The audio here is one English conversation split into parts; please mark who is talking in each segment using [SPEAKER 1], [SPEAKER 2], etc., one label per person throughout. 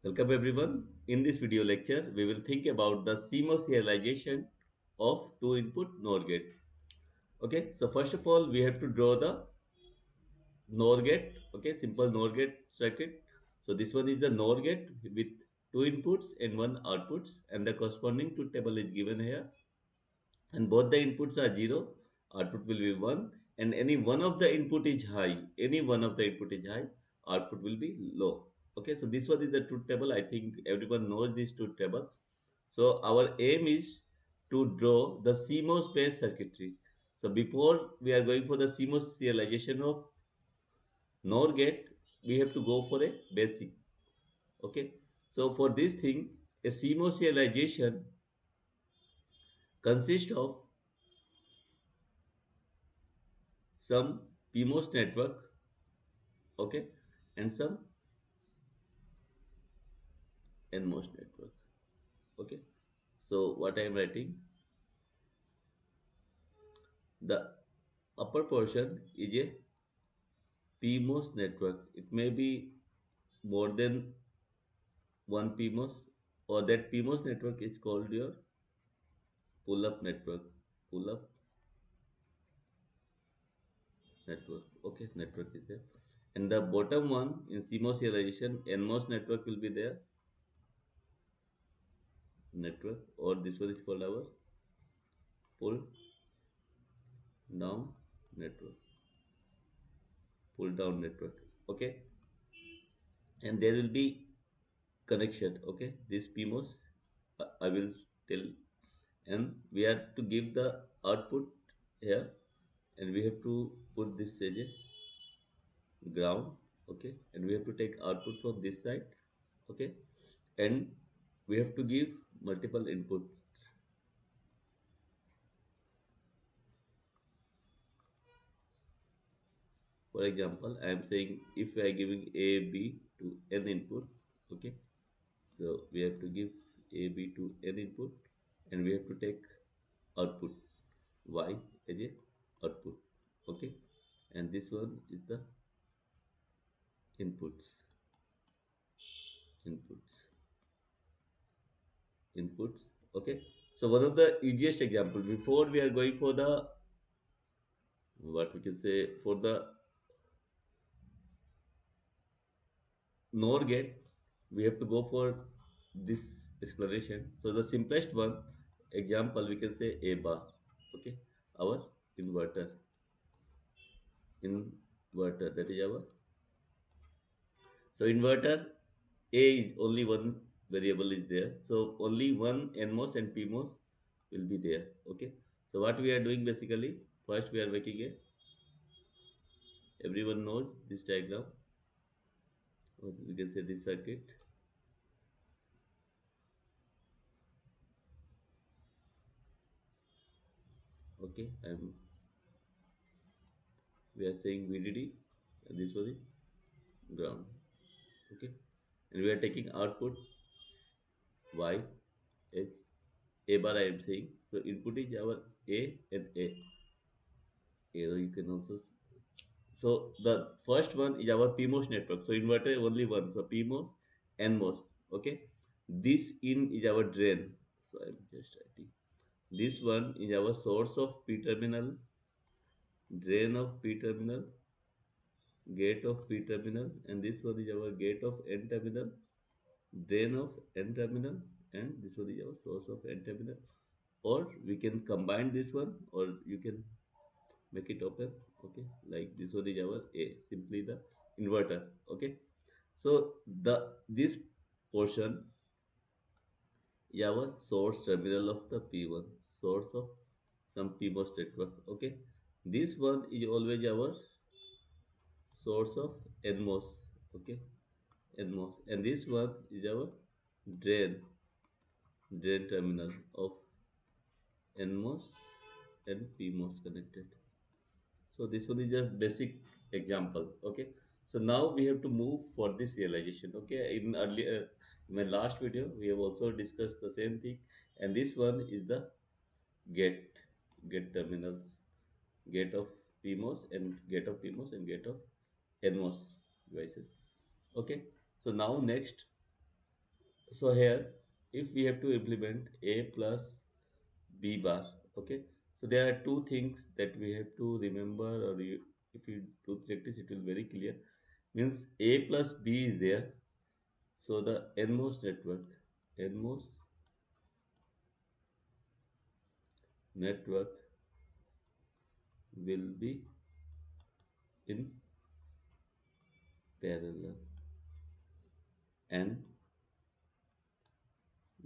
[SPEAKER 1] Welcome everyone. In this video lecture, we will think about the CMOS serialization of two-input NOR gate. Okay, so first of all, we have to draw the NOR gate. Okay, simple NOR gate circuit. So this one is the NOR gate with two inputs and one outputs, and the corresponding truth table is given here. And both the inputs are 0, output will be 1, and any one of the input is high, output will be low. Okay, so this one is the truth table. I think everyone knows this truth table. So our aim is to draw the CMOS based circuitry. So before we are going for the CMOS serialization of NOR gate, we have to go for a basic. Okay, so for this thing, a CMOS serialization consists of some PMOS network, okay, and some NMOS network. Okay, so what I am writing, the upper portion is a PMOS network. It may be more than one PMOS, or that PMOS network is called your pull-up network. Pull-up network. Okay, network is there. And the bottom one in CMOS serialization, NMOS network will be there. Network, or this one is called our pull down network. Pull down network. Okay, and there will be connection. Okay, this PMOS, I will tell, and we have to give the output here, and we have to put this as a ground. Okay, and we have to take output from this side. Okay, and we have to give multiple input. For example, I am saying if we are giving a b to n input. Okay, so we have to give a b to n input, and we have to take output y as a output. Okay, and this one is the inputs. Inputs inputs Okay, so one of the easiest example, before we are going for the, what we can say, for the NOR gate, we have to go for this explanation. So the simplest one example, we can say a bar. Okay, our inverter. That is our, so inverter A is only one variable is there. So only one NMOS and PMOS will be there. Okay. So what we are doing basically, first we are making a, everyone knows this diagram, or we can say this circuit. Okay, we are saying VDD, and this was the ground. Okay, and we are taking output Y, H, A bar I am saying. So input is our A and A. You can also, so the first one is our PMOS network. So inverter only one. So PMOS, NMOS. Okay. This in is our drain. So I'm just writing. This one is our source of P terminal, drain of P terminal, gate of P terminal, and this one is our gate of N terminal, drain of N terminal, and this one is our source of N terminal. Or we can combine this one, or you can make it open. Okay, like this one is our A, simply the inverter. Okay, so the this portion is our source terminal of the P1, source of some PMOS network. Okay, this one is always our source of NMOS. Okay, NMOS, and this one is our drain terminal of NMOS and PMOS connected. So this one is a basic example. Okay. So now we have to move for this realization. Okay. In earlier, in my last video, we have also discussed the same thing. And this one is the gate, gate terminals, gate of PMOS and gate of PMOS and gate of NMOS devices. Okay. So now next, So here, if we have to implement A plus B bar, okay. So there are two things that we have to remember, or if you do practice, it will very clear. Means A plus B is there. So the NMOS network will be in parallel, and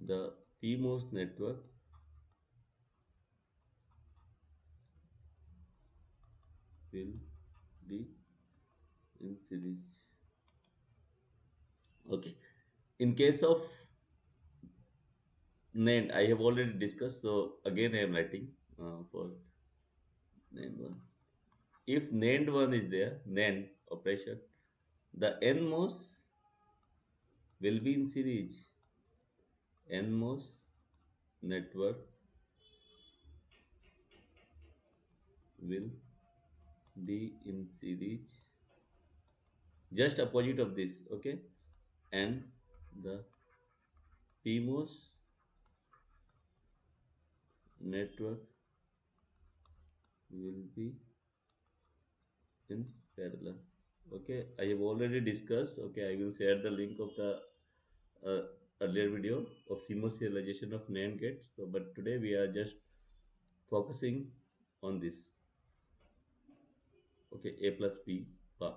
[SPEAKER 1] the PMOS network will be in series. Okay. In case of NAND, I have already discussed. So again, I am writing for NAND one. If NAND one is there, NAND operation, the NMOS will be in series. NMOS network will be in series, just opposite of this. Okay, and the PMOS network will be in parallel. Okay, I have already discussed. Okay, I will share the link of the uh, earlier video of CMOS serialization of NAND gate. So but today we are just focusing on this. Okay, A plus B bar.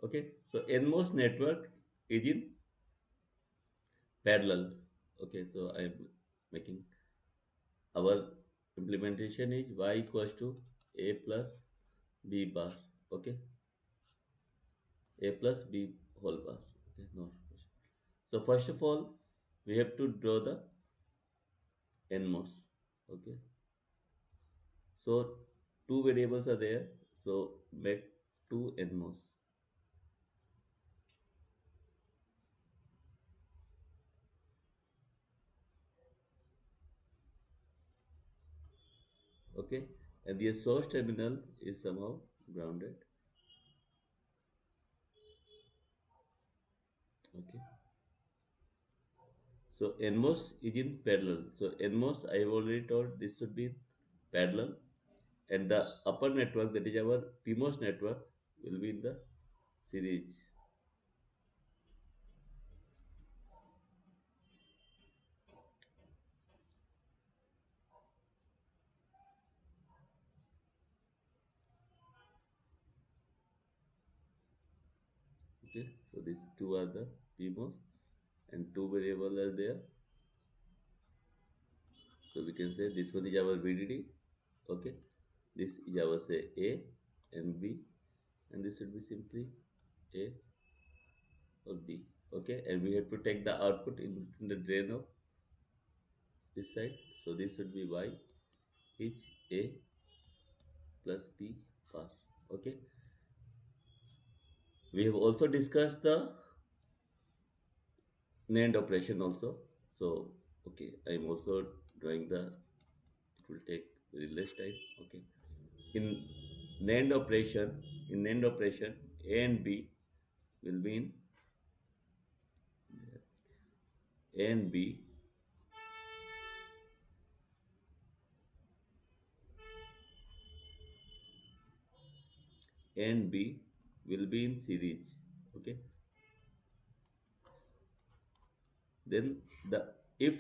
[SPEAKER 1] Okay, so NMOS network is in parallel. Okay, so I am making our implementation is y equals to A plus B bar. Okay, A plus B whole bar. Okay, no question. So first of all, we have to draw the NMOS. Okay, so two variables are there. So make two NMOS. Okay, and the source terminal is somehow grounded. Okay, so NMOS is in parallel. So NMOS, I have already told this should be parallel, and the upper network, that is our PMOS network, will be in the series. Okay, so these two are the PMOS, and two variable are there. So we can say this one is our VDD. Okay, this is our say A and B, and this should be simply A or B. Okay, and we have to take the output in between the drain of this side. So this should be Y each A plus B pass. Okay, we have also discussed the NAND operation also. So okay, I am also drawing the. It will take very less time. Okay, in NAND operation, A and B will be in A and B and B will be in series. Okay, then the if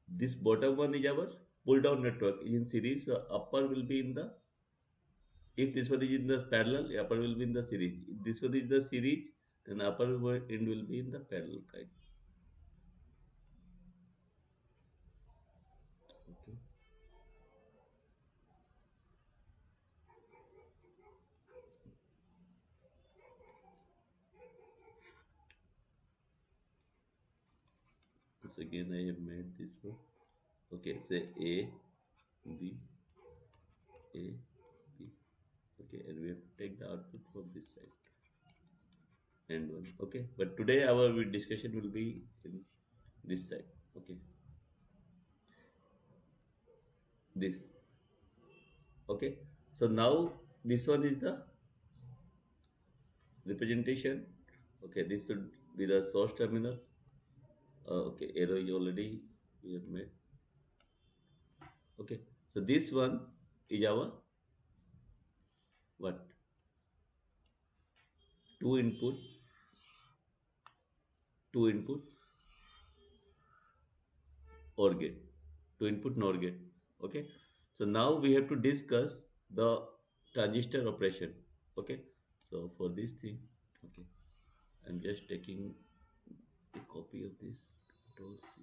[SPEAKER 1] this bottom one is our pull down network is in series, so upper will be in the, if this one is in the parallel, upper will be in the series. If this one is the series, then upper end will be in the parallel kind. Okay, so again I have made this one. Okay, say A, B, A, B. Okay, and we have to take the output from this side and one. Okay, but today our discussion will be in this side. Okay, this. Okay, so now this one is the representation. Okay, this should be the source terminal. Okay, arrow you already we have made. Okay, so this one is our what? Two input, two input OR gate, two input NOR gate. Okay, so now we have to discuss the transistor operation. Okay, so for this thing, okay, I'm just taking a copy of this. Control C.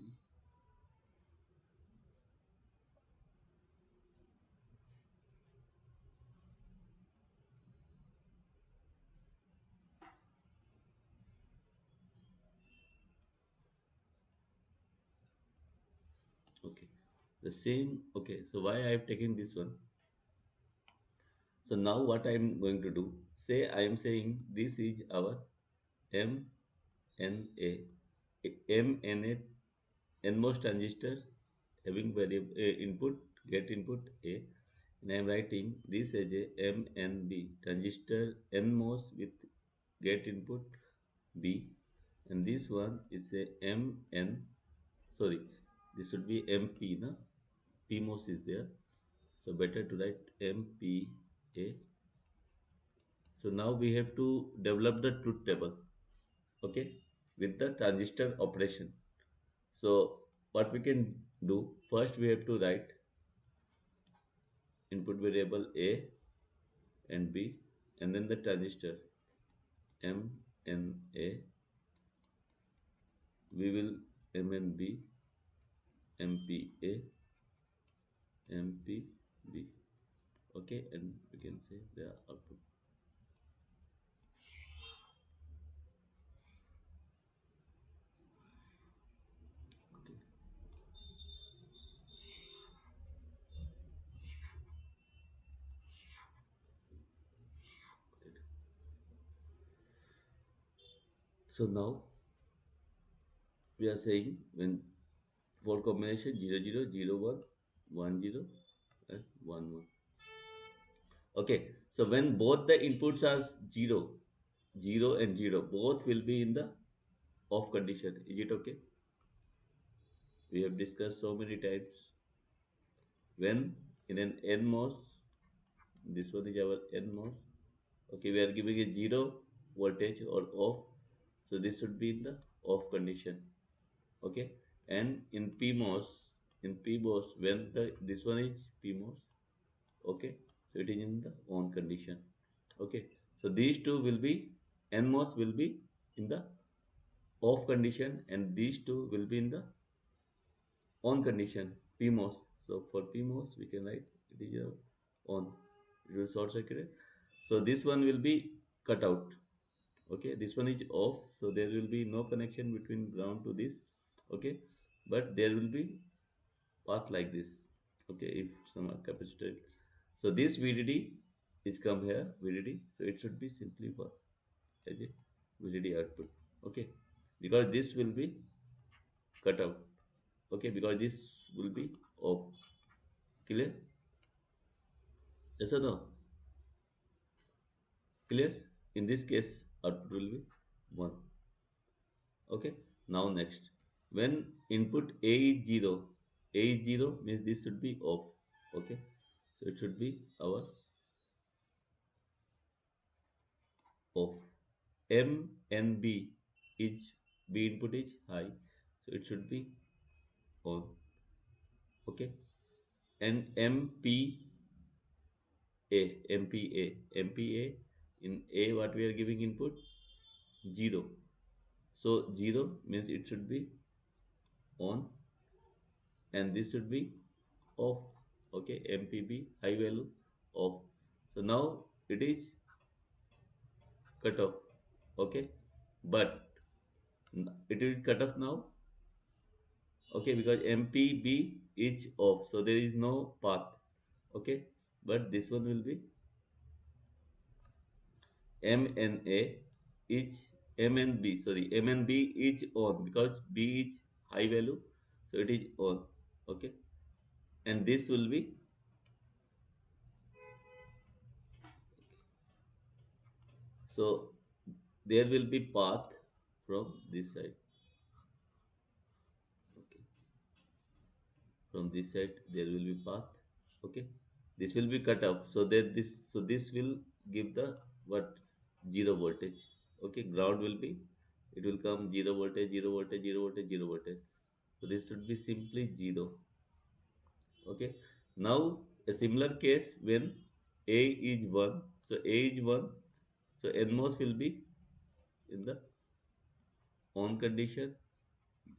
[SPEAKER 1] Okay, the same. Okay, so why I have taken this one? So now what I am going to do? Say I am saying this is our MNA, MNA NMOS transistor having variable input, get input A, and I am writing this as a MNB transistor NMOS with get input B, and this one is a MN, sorry, this should be MP, na? PMOS is there, so better to write MPA. So now we have to develop the truth table, okay, with the transistor operation. So what we can do, first we have to write input variable A and B, and then the transistor M N A, we will M N B, M P A, M P B. Okay, and we can say the output. Okay, okay. So now we are saying when for combination 0 0 0 1 1 0 and 1 1. Okay, so when both the inputs are 0 0 and 0, both will be in the off condition. Is it okay? We have discussed so many times. When in an NMOS, this one is our NMOS. Okay, we are giving a 0 voltage or off. So this should be in the off condition. Okay, and in PMOS, when the this one is PMOS, okay, so it is in the on condition. Okay, so these two will be NMOS will be in the off condition, and these two will be in the on condition PMOS. So for PMOS we can write it is on, it will short circuit. So this one will be cut out. Okay, this one is off, so there will be no connection between ground to this. Okay, but there will be path like this. Okay, if some capacitor, so this VDD is come here VDD, so it should be simply for as a VDD output. Okay, because this will be cut out. Okay, because this will be off. Clear? Yes or no? Clear? In this case, output will be 1. Okay. Now next. When input A is 0, A is 0 means this should be off. Okay. So it should be our off. M and B is B input is high. So it should be on. Okay. And MPA in A what we are giving input 0. So 0 means it should be on, and this should be off. Okay, MPB high value off. So now it is cut off. Okay, but it is cut off now. Okay, because MPB is off, so there is no path. Okay, but this one will be MNA is MNB, sorry, MNB is on because B is high value, so it is on. Okay, and this will be, so there will be path from this side. from this side there will be path. Okay, this will be cut off, so that this will give the what, zero voltage. Okay, ground will be, it will come zero voltage, zero voltage, zero voltage, zero voltage. So this should be simply zero. Okay, now a similar case when a is 1, so a is 1, so NMOS will be in the on condition,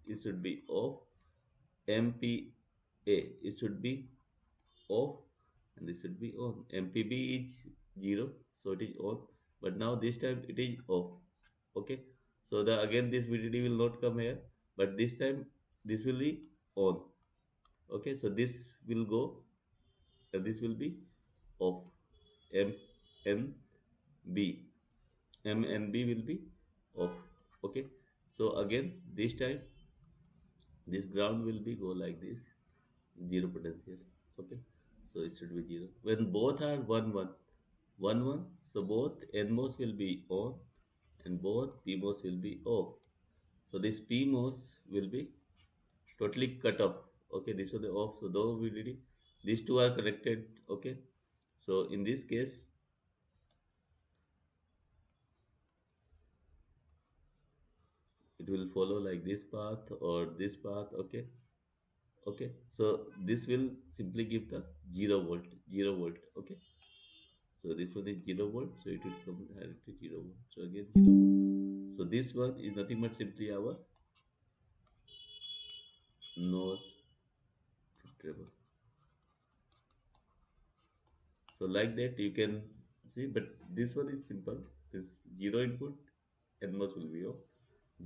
[SPEAKER 1] it should be off. MPA, it should be off, and this should be on. MPB is 0, so it is on, but now this time it is off. Okay, so the again this VDD will not come here, but this time this will be on. Okay, so this will go, and this will be off. MNB, MNB will be off. Okay, so again this time this ground will be go like this, zero potential. Okay, so it should be zero when both are 1 1 1 1, so both NMOS will be on and both PMOS will be off. So this PMOS will be totally cut off. Okay, this was the off, so though we did it, these two are connected. Okay, so in this case it will follow like this path or this path. Okay, okay, so this will simply give the 0 volt, 0 volt. Okay, so this one is 0 volt, so it will come directly 0 volt. So again 0 volt. So this one is nothing but simply our node treble. So like that you can see, but this one is simple. This zero input, NMOS will be off.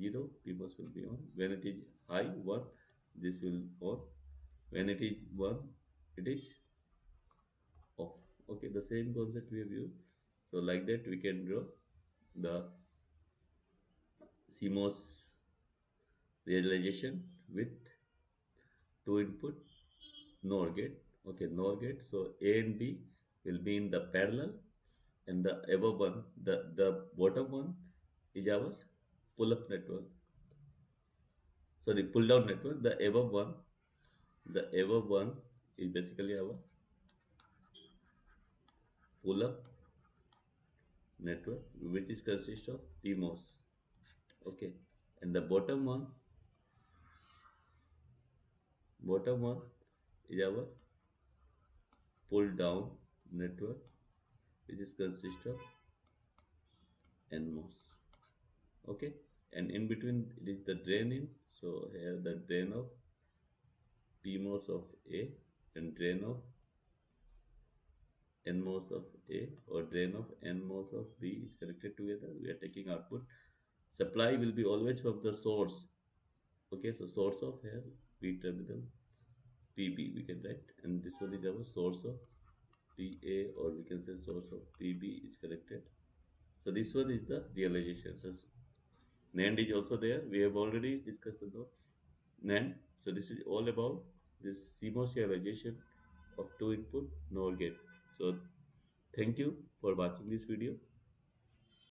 [SPEAKER 1] Zero, PMOS will be on. When it is high, 1, this will on. When it is 1, it is off. Okay, the same concept we have used. So like that we can draw the CMOS realization with two input NOR gate. Okay, NOR gate. So A and B will be in the parallel, and the above one, the bottom one is our pull up network. Sorry, pull down network. The above one is basically our pull up network, which is consists of PMOS. Okay, and the bottom one is our pull down network, which is consist of NMOS. Okay, and in between it is the drain in, so here the drain of PMOS of A and drain of NMOS of A, or drain of NMOS of B is connected together. We are taking output. Supply will be always from the source. Okay, so source of here P terminal PB we can write, and this one is our source of PA, or we can say source of PB is connected. So this one is the realization. So NAND is also there. We have already discussed the NAND. So this is all about this CMOS realization of two input NOR gate. So thank you for watching this video.